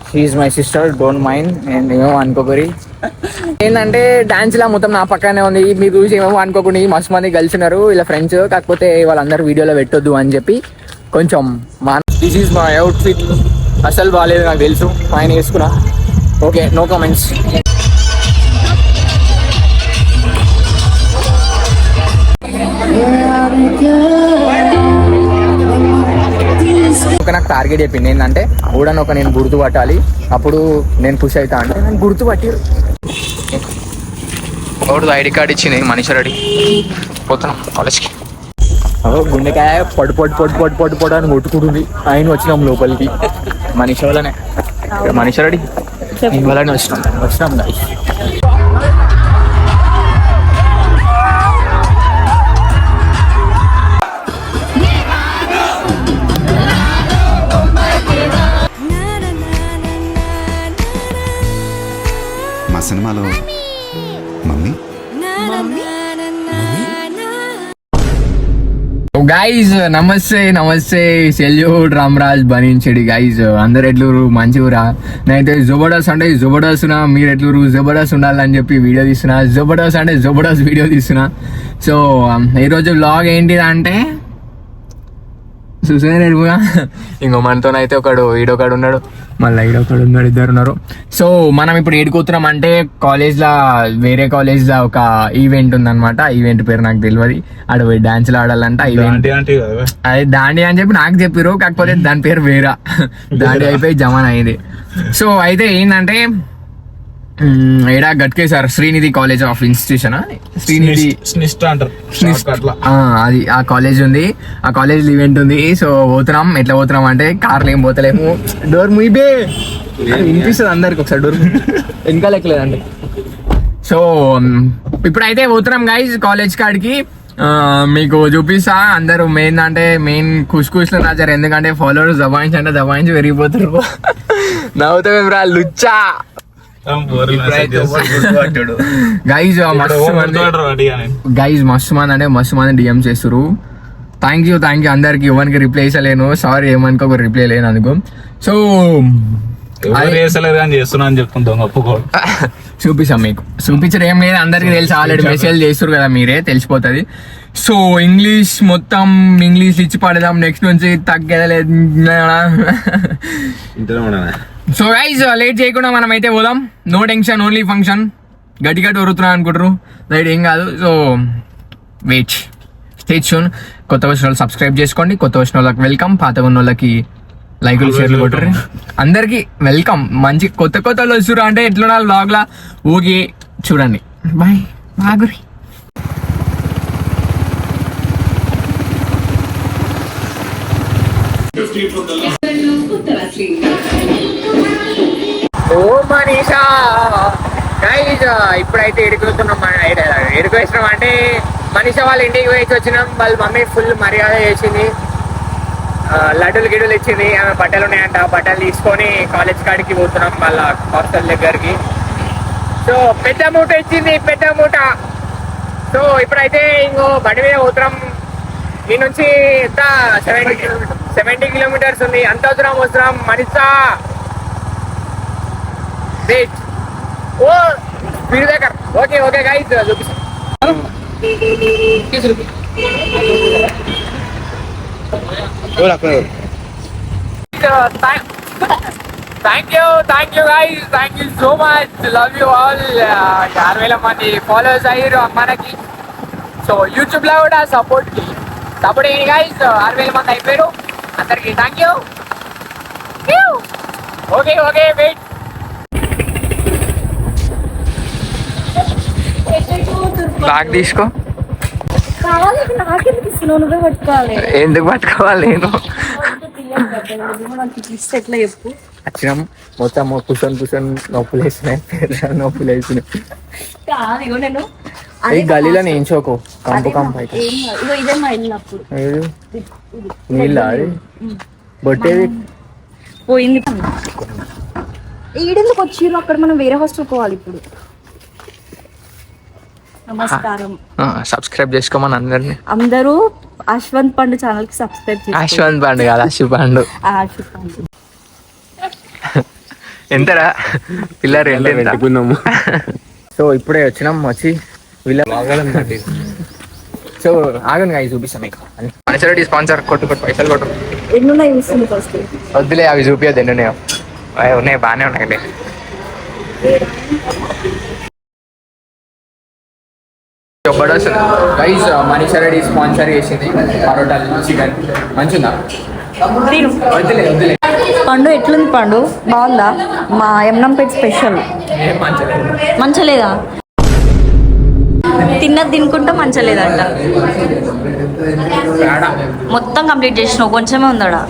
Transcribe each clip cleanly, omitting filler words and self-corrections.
She my sister, don't mind. నేను ఏమో అనుకోకరి. ఏంటంటే డాన్స్ లా మొత్తం నా పక్కనే ఉంది. మీరు చూసి ఏమో అనుకోకుండా మస్తు మంది కలిసినారు ఇలా ఫ్రెండ్స్. కాకపోతే వాళ్ళందరూ వీడియోలో పెట్టొద్దు అని చెప్పి కొంచెం దిస్ ఈజ్ మై అవుట్ఫిట్. అసలు బాగాలేదు నాకు తెలుసు, ఆయన వేసుకున్నా. Okay, no comments. నాకు టార్గెట్ చెప్పింది ఏంటంటే ఊడని ఒక నేను గుర్తుపట్టాలి, అప్పుడు నేను ఖుషి అవుతా. అంటే నేను గుర్తుపట్టారు. ఒకటి ఐడి కార్డ్ ఇచ్చింది మనీషా రెడ్డి. పోతున్నాం కాలేజ్కి. గుండెకాయ పొడి పొడి పొడి పొడి పొడి పొడి అని కొట్టుకుంటుంది. ఆయన వచ్చినాం లోపలికి మనీషా వల్లనే. మనీషా రెడ్డి ఇవ్వాలని వచ్చినాం గాయస్. మా సినిమాలో మమ్మీ గైజ్ నమస్తే నమస్తే, సెల్యూట్ రామరాజ్ బనించడి. గైజ్ అందరు ఎట్లూరు మంచిగా. నేనైతే జబర్దస్త్ అంటే జబర్దస్త్ ఉన్నా, మీరు ఎట్లూరు జబర్దస్త్ ఉండాలని చెప్పి వీడియో తీస్తున్నా. జబర్దస్త్ అంటే జబర్దస్త్ వీడియో తీస్తున్నా. సో ఈరోజు వ్లాగ్ ఏంటిదంటే చూసాను ఎడుపుగా. ఇంకో మనతోనైతే ఈడొకడు ఉన్నాడు, మళ్ళీ ఈడొకడు ఉన్నాడు, ఇద్దరు ఉన్నారు. సో మనం ఇప్పుడు ఏడుకోతున్నాం అంటే కాలేజ్లో, వేరే కాలేజ్లో ఒక ఈవెంట్ ఉందన్నమాట. ఈవెంట్ పేరు నాకు తెలియదు. ఆడ పోయి డాన్స్లు ఆడాలంట. ఈవెంట్ అదే దాండి అని చెప్పి నాకు చెప్పారు, కాకపోతే దాని పేరు వేరా. దాండి అయిపోయి జమాన్ అయింది. సో అయితే ఏంటంటే ఏడా గట్కేసారు Srinidhi college of institution, Srinidhi అది ఆ కాలేజ్ ఉంది. ఆ కాలేజ్ ఈవెంట్ ఉంది. సో పోతున్నాం. ఎట్లా పోతున్నాం అంటే కార్లు ఏం పోతలేము. డోర్ ముయిబే వినిపిస్తుంది అందరికి. ఒకసారి డోర్ ఇంకా లెక్కలేదండి. సో ఇప్పుడైతే పోతున్నాం గైజ్ కాలేజ్ కాడికి. మీకు చూపిస్తా. అందరూ మెయిన్ అంటే మెయిన్ ఖుష్ లో రాజారు, ఎందుకంటే ఫాలోవర్స్ దబాయించి అంటే దబాయించి పెరిగిపోతారు. నవ్వుతాం రా లుచ్చా. గైజ్ మస్తు మంది అంటే మస్తు మంది డిఎం చేస్తారు. థ్యాంక్ యూ అందరికి. ఎవరికి రిప్లై ఇస్తలేను, సారీ ఏమనుకో రిప్లై లేను అందుకు. సో చూపిస్తాం మీకు. చూపించడం ఏం లేదు, అందరికి తెలిసి ఆల్రెడీ మెసేజ్ చేస్తారు కదా, మీరే తెలిసిపోతుంది. సో ఇంగ్లీష్ మొత్తం ఇంగ్లీష్ ఇచ్చి పడదాం నెక్స్ట్ నుంచి తగ్గలేదు. సో గైజ్ లేట్ చేయకుండా మనం అయితే పోదాం. No tension, only function. గట్టి వరుతున్నా అనుకుంటారు, రైట్ ఏం కాదు. So wait, stay tune. కొత్త వచ్చిన వాళ్ళు సబ్స్క్రైబ్ చేసుకోండి. కొత్త వచ్చిన వాళ్ళకి వెల్కమ్, పాత ఉన్న వాళ్ళకి లైకులు షేర్లు కొట్టరు. అందరికి వెల్కమ్. మంచి కొత్త వాళ్ళు వస్తురు అంటే ఎట్లున్నా బ్లాగ్లా ఊగి చూడండి. బాయ్ బాగురి. ఓ మనీషా గైజ్ ఇప్పుడైతే ఎడుకుతున్నాం. ఎడుకు వేసినాం అంటే మనీషా వాళ్ళ ఇంటికి వేసి వచ్చినాం. వాళ్ళ మమ్మీ ఫుల్ మర్యాద చేసింది, లడ్డూలు గిడ్డలు ఇచ్చింది. ఆమె బట్టలు ఉన్నాయంట, బట్టలు తీసుకొని కాలేజ్ కాడికి పోతున్నాం వాళ్ళ హాస్టల్ దగ్గరికి. సో పెద్ద మూట ఇచ్చింది, పెద్ద మూట. సో ఇప్పుడైతే ఇంకో బండి మీద పోతున్నాం. ఈ నుంచి ఎంత 70 కిలోమీటర్స్ ఉంది. అంత వస్తున్నాం మనీషా. వెయిట్, ఓ స్పీడ్ బ్రేకర్. ఓకే గైస్ చూపిస్తాం. Thank you guys, thank you so much. Love you all. 6,000 మంది ఫాలోవర్స్ అయ్యారు మనకి. సో యూట్యూబ్ లో కూడా సపోర్ట్ అయ్యింది గైస్. 6,000 మంది అయిపోయారు. అందరికి thank you. Okay wait. Bag తీసుకో. ఎందుకు పట్టుకోవాలి? నేను వచ్చినాం మొత్తం కూర్చొని నొప్పులు వేసినాయి, నొప్పులు వేసినాయి. గలీలో నేర్చోకు, కంపు అయితే నీళ్ళ బొట్టేది పోయింది. ఈడెందుకు వచ్చిర్రు? అక్కడ మనం వేరే హాస్టల్ పోవాలి ఇప్పుడు. నమస్కారం. సబ్స్క్రైబ్ చేసుకోమని అందరూ అశ్వంత్ పండు ఛానల్ కి సబ్స్క్రైబ్ చేసుకోండి. అశ్వంత్ పండు కాదు, అశ్వ పండు. ఎంతరా పిల్లర్ ఎంత పెట్టుకున్నాము. సో ఇప్పుడే వచ్చినాం వచ్చి వీళ్ళ సో ఆగండి అవి చూపిస్తాం మీకు మనసరెడ్డి స్పాన్సర్ కొట్టు పైసలు కొట్టు ఎన్నున్నాయి చూస్తుంది ఫస్ట్. వద్దులే అవి చూపించద్దు ఎన్ని ఉన్నాయో అవి ఉన్నాయి బాగానే ఉన్నాయండి గైస్ మనీషరెడ్డి స్పాన్సర్ చేసింది పరోటాలు చికెన్ మంచిగా వద్దులే వద్దులే పండు ఎట్లుంది పండు? బాగుందా? మా ఎమ్నంపేట్ స్పెషల్. ఏం మంచిగా మంచలేదా? తిన్నది తినుకుంటా మంచలేదంట. మొత్తం కంప్లీట్ చేసినావు, కొంచెమే ఉందాడా?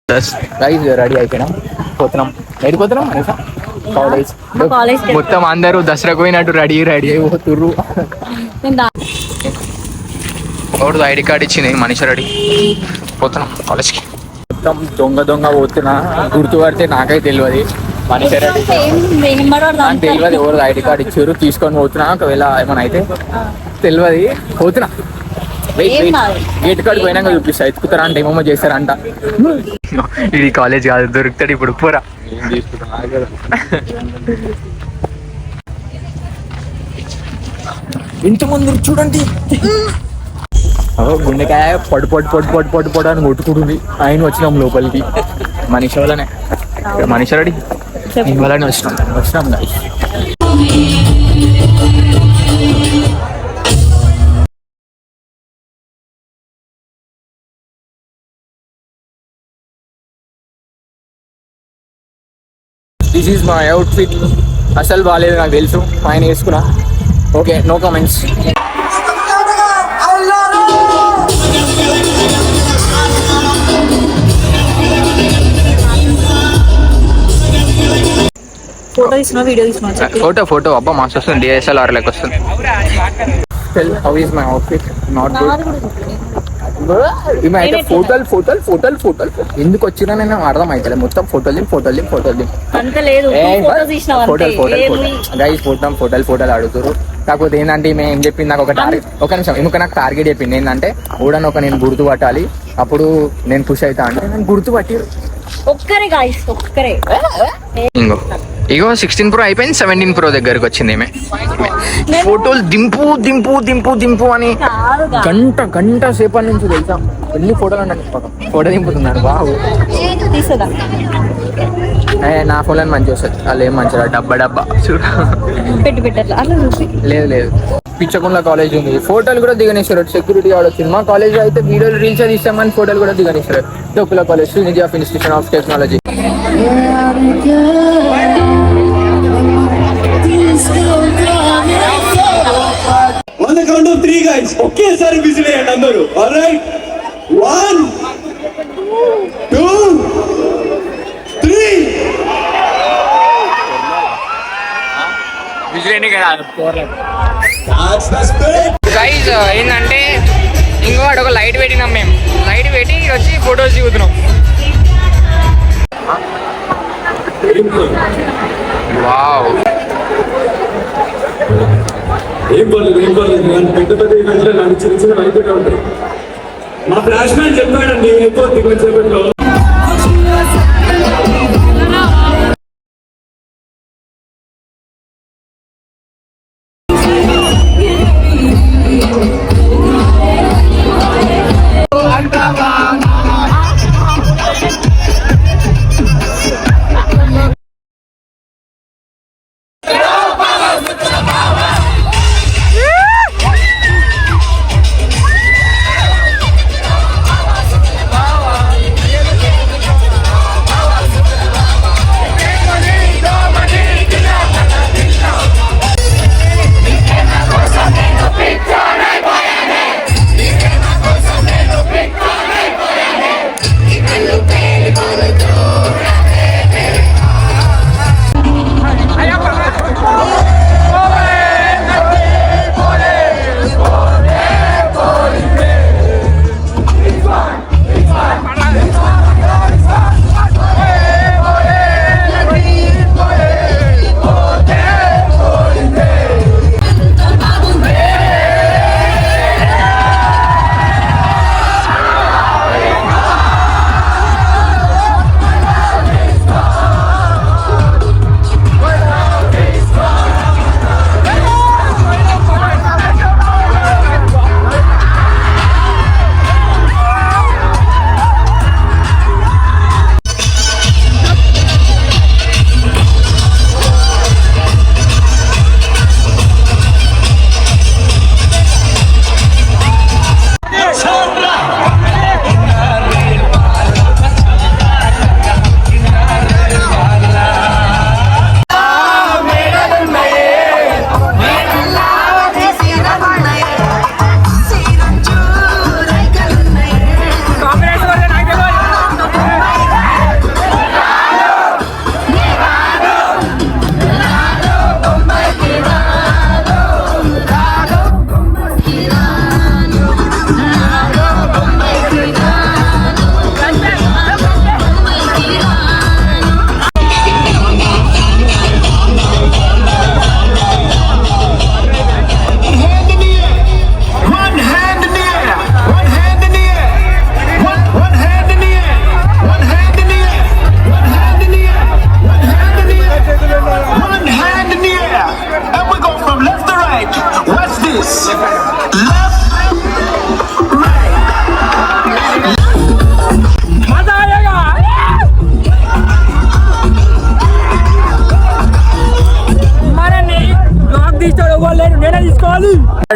గైస్ గైస్ రెడీ అయిపోయినాం పోతున్నాం వెళ్ళిపోతున్నాం కాలేజ్ కాలేజ్ మొత్తం అందరూ దసరాకు పోయినట్టు రెడీ అయిపోతుర్రు ఎవరిదో ఐడి కార్డ్ ఇచ్చింది మనిషి రెడీ పోతున్నాం కాలేజ్కి మొత్తం దొంగ పోతున్నా గుర్తుపడితే నాకైతే తెలియదు మనిషి రెడీ నాకు తెలియదు ఎవరిదో ఐడి కార్డ్ ఇచ్చారు తీసుకొని పోతున్నా ఒకవేళ ఏమైనా అయితే తెలియదు పోతున్నా గేట్ కాడికి పోయినాక చూపిస్తా ఎత్తుకుతారా అంటే ఏమో చేస్తారంట ఇది కాలేజ్ కాదు దొరుకుతాడు ఇప్పుడు పోరా ఇంతమంది చూడండి గుండెకాయ పొడి అని కొట్టుకుంటుంది ఆయన వచ్చినాం లోపలికి మనిషి వల్లనే మనిషి రెడీ ఇవ్వాలని వచ్చినాం guys. This is my outfit అసలు బాగాలేదు నాకు తెలుసు ఆయన వేసుకున్నా ఓకే నో కామెంట్స్ ఫోటో తీసిన వీడియో తీసిన ఫోటో అబ్బా మాస్ వస్తుంది డిఎస్ఎల్ఆర్ లెక్క వస్తుంది tell how is my outfit not good అయితే ఫోటోలు ఎందుకు వచ్చినా నేను అర్థం అవుతలే మొత్తం ఫోటోలు అంత లేదు గైస్ ఫోటోలు అడుగుతారు కాకపోతే ఏంటంటే ఈమె ఏం చెప్పింది నాకు ఒక నిమిషం ఎందుకు నాకు టార్గెట్ చెప్పింది ఏంటంటే ఊడని నేను గుర్తు పట్టాలి అప్పుడు నేను ఖుషి అవుతా అంటే నేను గుర్తు పట్టి ఒక్కరే ఇగో 16 Pro అయిపోయింది 17 Pro దగ్గరకు వచ్చింది ఈమె ఫోటోలు దింపు అని గంట సేపటి నుంచి తెలుసా ఎన్ని ఫోటోలు అంటే ఫోటో దింపుతున్నారు బాబు నా ఫోన్ మంచిగా వస్తుంది వాళ్ళు ఏం మంచిగా డబ్బా చూడ లేదు పిచ్చకుండా కాలేజ్ ఉంది ఫోటోలు కూడా దిగనేస్తారు సెక్యూరిటీ గార్డ్ వచ్చింది మా కాలేజ్ లో అయితే వీడియోలు రీల్స్ తీస్తామని ఫోటోలు కూడా దిగనేస్తారు తొక్కుల college Srinidhi of institution of technology On the count of 3 guys, ఒకేసారి విజిల్ వేయండి అందరూ. All right, 1, 2, 3. గైస్ ఏంటంటే ఇంకో వాడు ఒక లైట్ పెట్టినాం మేము లైట్ పెట్టి వచ్చి ఫొటోస్ దిగుతున్నాం వావ్ ఏం పర్లేదు నన్ను పెద్ద ఈవెంట్లో నన్ను చిన్న లైట్ ఉంటాయి మా ఫ్లాష్ మ్యాన్ చెప్పాడండి అయిపోతుంది కొంచెంసేపట్లో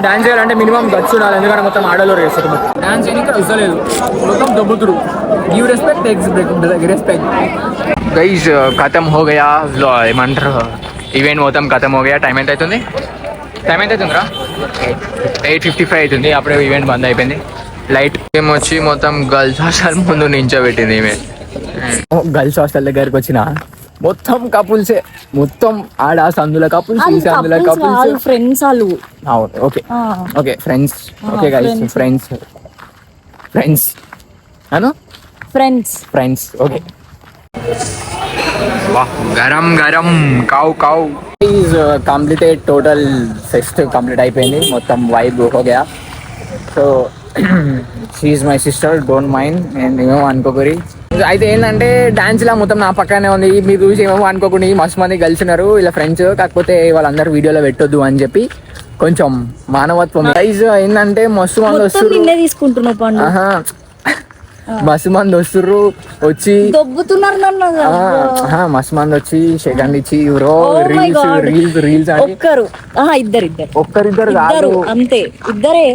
డాన్స్ చేయాలంటే మినిమం గచ్చు ఉండాలి, ఎందుకంటే మొత్తం ఆడలో రేస్తారు. డాన్స్ చేయడానికి అవసరం మొత్తం దొబ్బుతురు. Give respect, respect. గైజ్ ఖతం హో గయా, ఏమంటారు ఈవెంట్ మొత్తం ఖతం హో గయా. టైం ఎంత అవుతుంది? టైం ఎంత అవుతుందిరా? 8:55 అవుతుంది. అప్పుడే ఈవెంట్ బంద్ అయిపోయింది. లైట్ ఏం వచ్చి మొత్తం గర్ల్స్ హాస్టల్ ముందు నించోబెట్టింది ఈమె. గర్ల్స్ హాస్టల్ దగ్గరికి వచ్చిన మొత్తం కపుల్సే, మొత్తం ఆడ సందుల కపుల్స్, ఈ సందుల కపుల్స్, ఫ్రెండ్స్ వాళ్ళు. అవును, okay okay friends, okay guys friends, friends అను ఫ్రెండ్స్ ఓకే. గరం గరం కావు కావు is completed. Total fest complete అయిపోయింది, మొత్తం వైబ్ ఓకే. సో షీఈ్ మై సిస్టర్, డోంట్ మైండ్. నేను ఏమేమో అనుకోకరి. అయితే ఏంటంటే డాన్స్ లా మొత్తం నా పక్కనే ఉంది, మీరు చూసి ఏమేమో అనుకోకుండా మస్తు మంది కలిసినారు ఇలా ఫ్రెండ్స్. కాకపోతే వాళ్ళందరూ వీడియోలో పెట్టొద్దు అని చెప్పి కొంచెం మానవత్వం. ప్రైజ్ ఏంటంటే మస్తు మంది వస్తున్నారు, తీసుకుంటున్నావు పండు. మస్తు మంది వస్తుర్రు, వచ్చి దొబ్బుతున్నారు నన్ను. మస్తు మంది వచ్చి సెకండ్ ఇచ్చి రీల్స్ ఒక్కరు ఒక్కరిద్దరు కాదు అంతే, ఇద్దరే.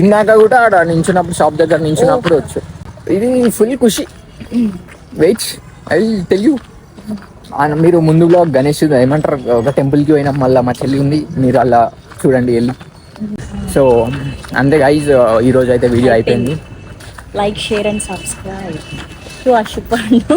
ఇందాక కూడా ఆడ నించున్నప్పుడు, షాప్ దగ్గర నించున్నప్పుడు వచ్చు. ఇది ఫుల్ ఖుషి. Wait I tell you. మీరు ముందులో గణేష్ ఏమంటారు ఒక టెంపుల్కి పోయినా, మళ్ళీ మా చెల్లి ఉంది, మీరు అలా చూడండి వెళ్ళి. సో అంతే గైజ్, ఈరోజు అయితే వీడియో అయిపోయింది. Like, share and subscribe to Ashu పండు.